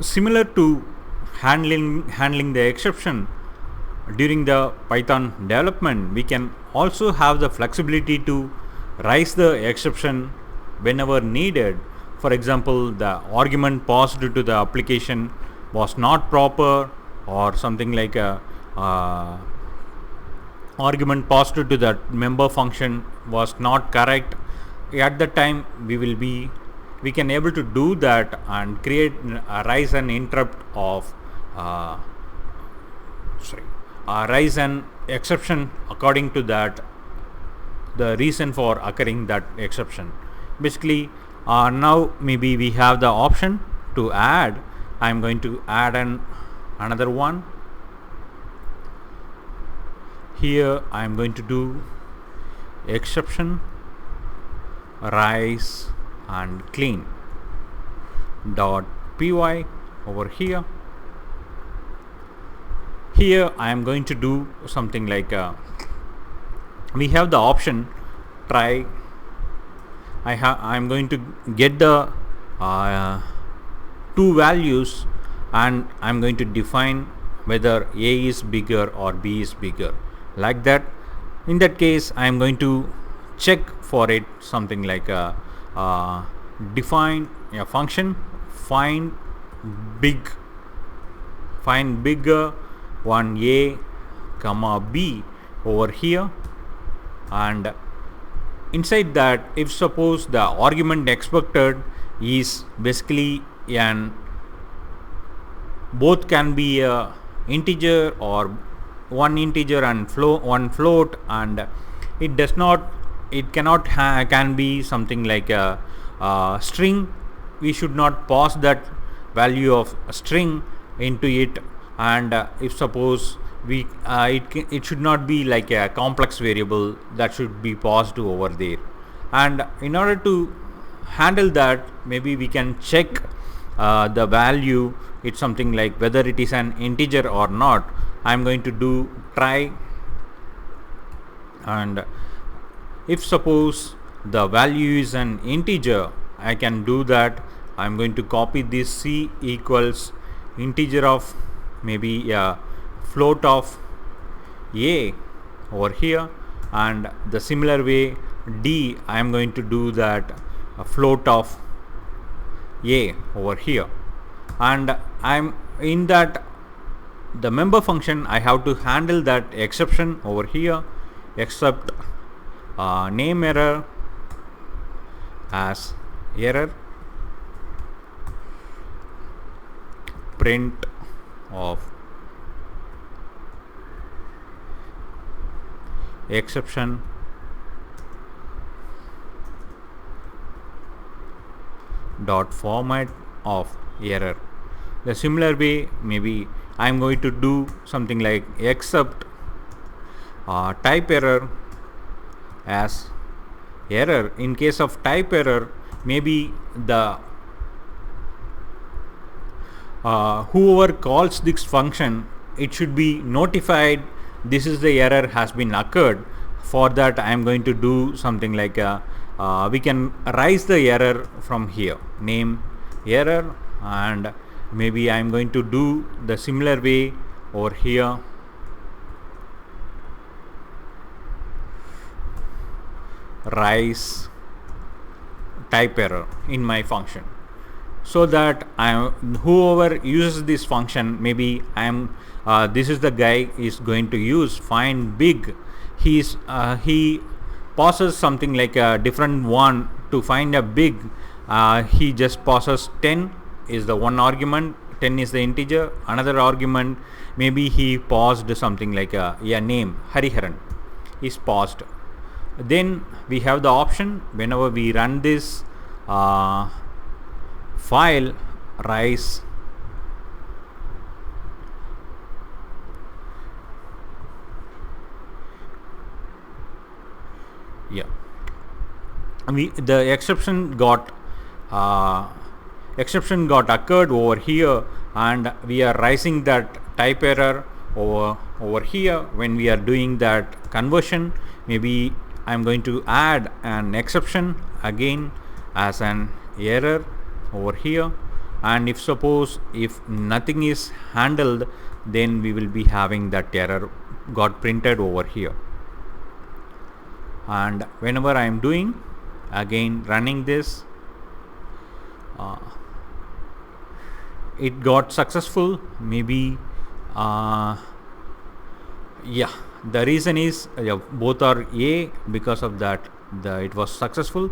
Similar to handling the exception during the Python development, we can also have the flexibility to raise the exception whenever needed. For example, the argument passed to the application was not proper, or something like a argument passed to that member function was not correct. At the time, we can able to do that and create raise an interrupt of raise an exception according to that the reason for occurring that exception. Basically, now maybe we have the option to add. I'm going to add another one. Here I'm going to do exception rise and clean dot py over here. Here I am going to do something like we have the option try. I am going to get the two values, and I am going to define whether A is bigger or B is bigger, like that. In that case, I am going to check for it something like define a function find bigger one A comma B over here, and inside that, if suppose the argument expected is basically an both can be a integer or one integer and one float, and it cannot can be something like a string. We should not pass that value of a string into it, and if suppose we it should not be like a complex variable that should be passed to over there. And in order to handle that, maybe we can check the value. It's something like whether it is an integer or not. I'm going to do try, and if suppose the value is an integer, I can do that. I'm going to copy this C equals integer of maybe a float of A over here, and the similar way D I am going to do that a float of A over here, and I'm in that the member function I have to handle that exception over here, except name error as error, print of exception dot format of error. The similar way, maybe I'm going to do something like except type error as error. In case of type error, maybe the whoever calls this function, it should be notified this is the error has been occurred. For that, I am going to do something like we can raise the error from here, name error, and maybe I am going to do the similar way over here, rise type error in my function, so that whoever uses this function, maybe this is the guy is going to use find big. He passes something like a different one to find a big. He just passes 10 is the one argument, 10 is the integer. Another argument, maybe he passed something like a name Hariharan is passed. Then we have the option whenever we run this file rise the exception got occurred over here, and we are raising that type error over here when we are doing that conversion. Maybe I'm going to add an exception again as an error over here, and if suppose if nothing is handled, then we will be having that error got printed over here. And whenever I am doing again running this, it got successful. Maybe yeah, the reason is both are A, because of that it was successful.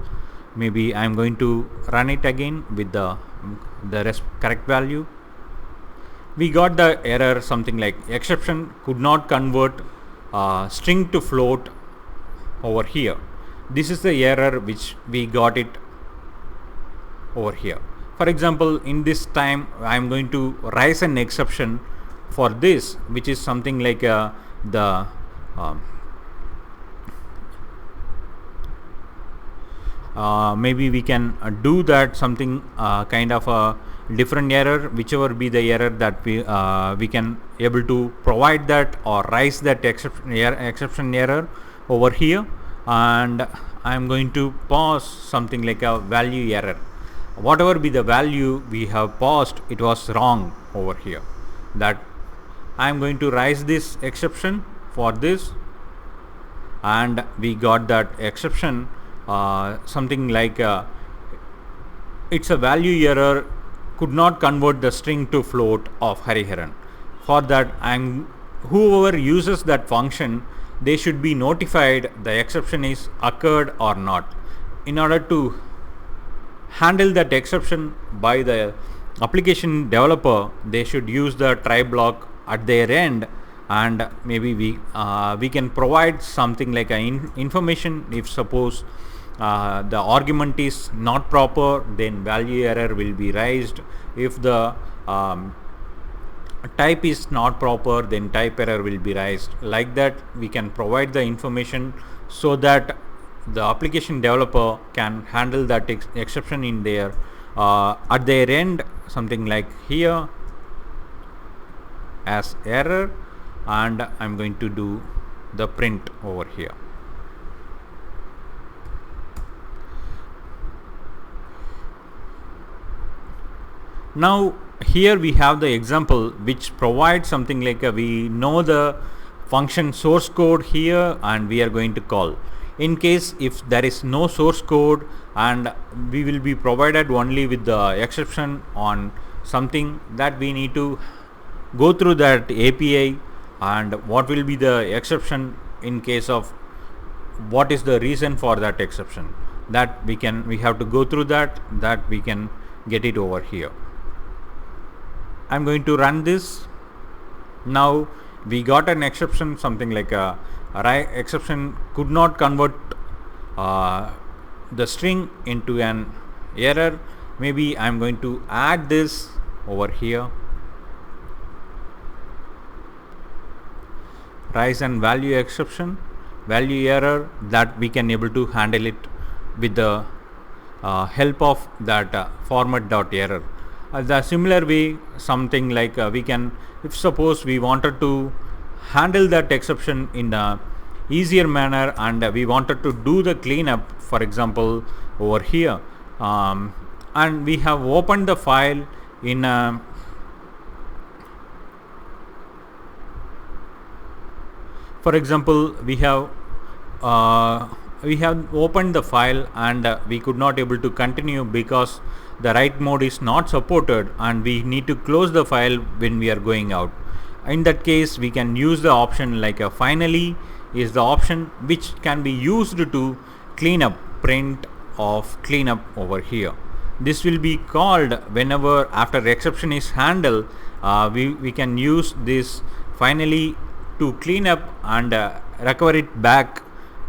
Maybe I am going to run it again with the correct value. We got the error something like exception could not convert string to float over here. This is the error which we got it over here. For example, in this time I am going to raise an exception for this, which is something like maybe we can do that something kind of a different error, whichever be the error that we can able to provide that or raise that exception error over here. And I am going to pause something like a value error. Whatever be the value we have paused, it was wrong over here. That I am going to raise this exception for this, and we got that exception something like it's a value error could not convert the string to float of Hariharan. For that, whoever uses that function, they should be notified the exception is occurred or not. In order to handle that exception by the application developer, they should use the try block at their end, and maybe we can provide something like information. If suppose the argument is not proper, then value error will be raised. If the type is not proper, then type error will be raised. Like that, we can provide the information so that the application developer can handle that exception in their at their end, something like here as error, and I'm going to do the print over here. Now here we have the example which provides something like we know the function source code here, and we are going to call. In case if there is no source code, and we will be provided only with the exception on something, that we need to go through that API, and what will be the exception in case of what is the reason for that exception, that we have to go through that we can get it over here. I'm going to run this. Now we got an exception something like exception could not convert the string into an error. Maybe I'm going to add this over here, rise and value exception, value error, that we can able to handle it with the help of that format.error. The similar way, something like we can, if suppose we wanted to handle that exception in a easier manner, and we wanted to do the cleanup, for example over here, and we have opened the file in for example we have opened the file, and we could not able to continue because the write mode is not supported, and we need to close the file when we are going out. In that case, we can use the option like finally is the option which can be used to clean up, print of cleanup over here. This will be called whenever after exception is handled, we can use this finally to clean up and recover it back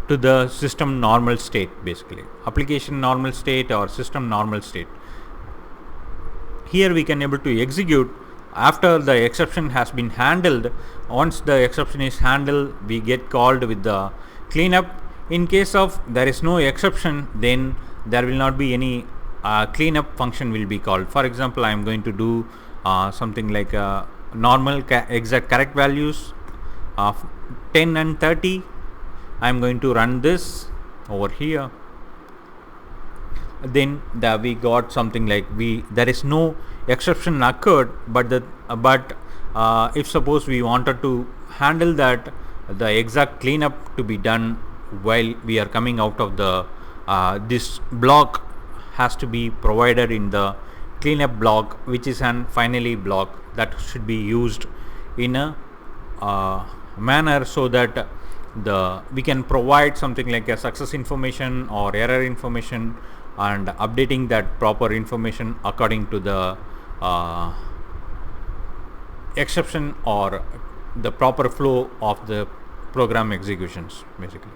to the system normal state, basically application normal state or system normal state. Here we can able to execute after the exception has been handled. Once the exception is handled, we get called with the cleanup. In case of there is no exception, then there will not be any cleanup function will be called. For example, I am going to do something like normal exact correct values of 10 and 30. I am going to run this over here. then we got something like there is no exception occurred, but if suppose we wanted to handle that, the exact cleanup to be done while we are coming out of the this block has to be provided in the cleanup block, which is an finally block that should be used in a manner so that we can provide something like a success information or error information, and updating that proper information according to the exception or the proper flow of the program executions basically.